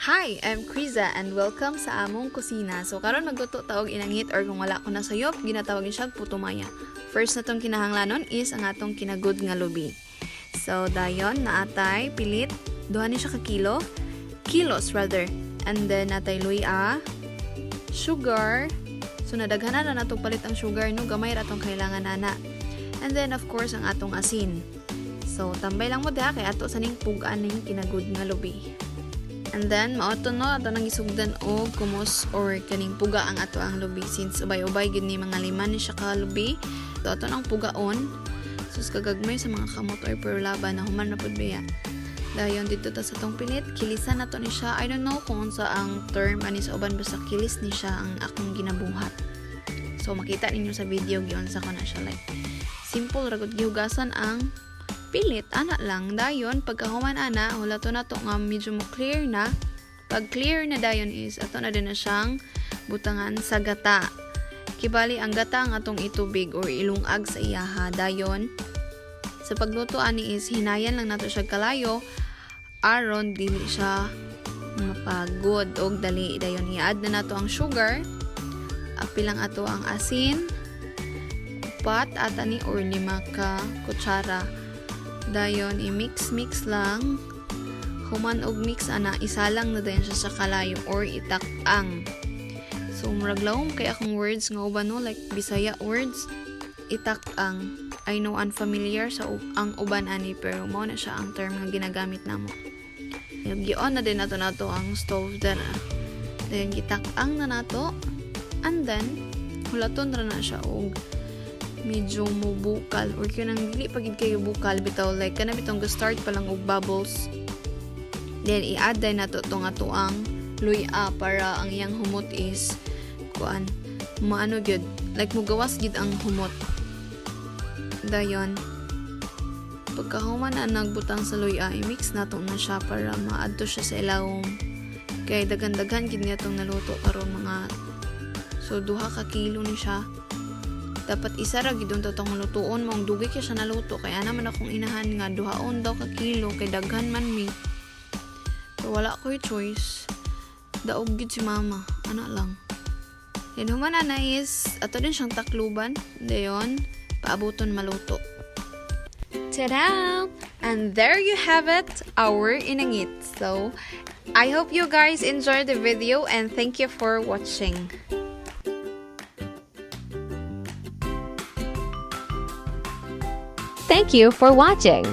Hi, I'm Kriza and welcome sa among kusina. So karon magluto ta og inangit or kung wala ko na sayop, ginatawag ni siya putumaya. First na tong kinahanglanon is ang atong kinagud nga lubi. So dayon naatay pilit, duha ni siya ka kilos rather. And then natay luya, sugar. So nadaghanan na natong palit ang sugar no, gamay ra tong kailangan ana. And then of course ang atong asin. So tambay lang mo diha kay ato sa ning pugaan ning kinagud nga lubi. And then, maoto no, ato nang isugdan o kumos or kaning puga ang ato ang lubi. Since ubay-ubay gid ni mga liman ni siya ka lubi. So, ato nang pugaon. Sus kagagmay sa mga kamot or perlaba na human na pud biya. Dayon dito ta sa tong pilit, kilisan nato ni siya. I don't know kung sa ang term ani sa uban basta kilis ni siya ang akong ginabuhat. So, makita ninyo sa video giunsa ko na siya like. Simple ra gud gihugasan ang pilit, ana lang. Dayon, pagkahuman ana, wala to na to nga medyo mo clear na. Pag clear na dayon is, ato na din na siyang butangan sa gata. Kibali, ang gata ang atong itubig or ilungag sa iyaha. Dayon, sa pagluto ani is, hinayan lang nato siya kalayo, aron dili siya mapagod o dali. Dayon, i-add na nato ang sugar, apilang ato ang asin, upat, atani or 5 ka kutsara. Dayon, i-mix lang. Human og mix, ana, isa lang na dayon siya sa kalayo or itak-ang. So, muraglawom kay akong words nga uban no, like Bisaya words, itak-ang. I know unfamiliar sa ang uban ani, pero mao na siya ang term nga ginagamit namo. Gi-on na din nato ang stove dara. Dayon, gitak-ang na nato. And then, hulaton ra na siya og medyo mubukal or kanang dili pagid kayo bukal bitaw like kana bitong start pa lang og bubbles. Then i-add na to tong atoang luya para ang iyang humot is kuan maano gyud like mugawas gyud ang humot. Dayon pagkahuman na nagbutang sa luya, i-mix nato na siya para maadto siya sa ilawom. Kay daghan-daghan gid niya tong naluto karon mga so 2 ka kilo ni siya. Dapat isa ra gid unta tong lutuon mo ang dugay kay siya naluto kaya naman akong inahan nga 2 daw ka kilo kay daghan man mi. So wala ko'y choice. Daog gid si mama, ana lang. Then human na is ato din siyang takluban. Dayon paabuton maluto. Ta-da! And there you have it, our inangit. So I hope you guys enjoyed the video and thank you for watching. Thank you for watching.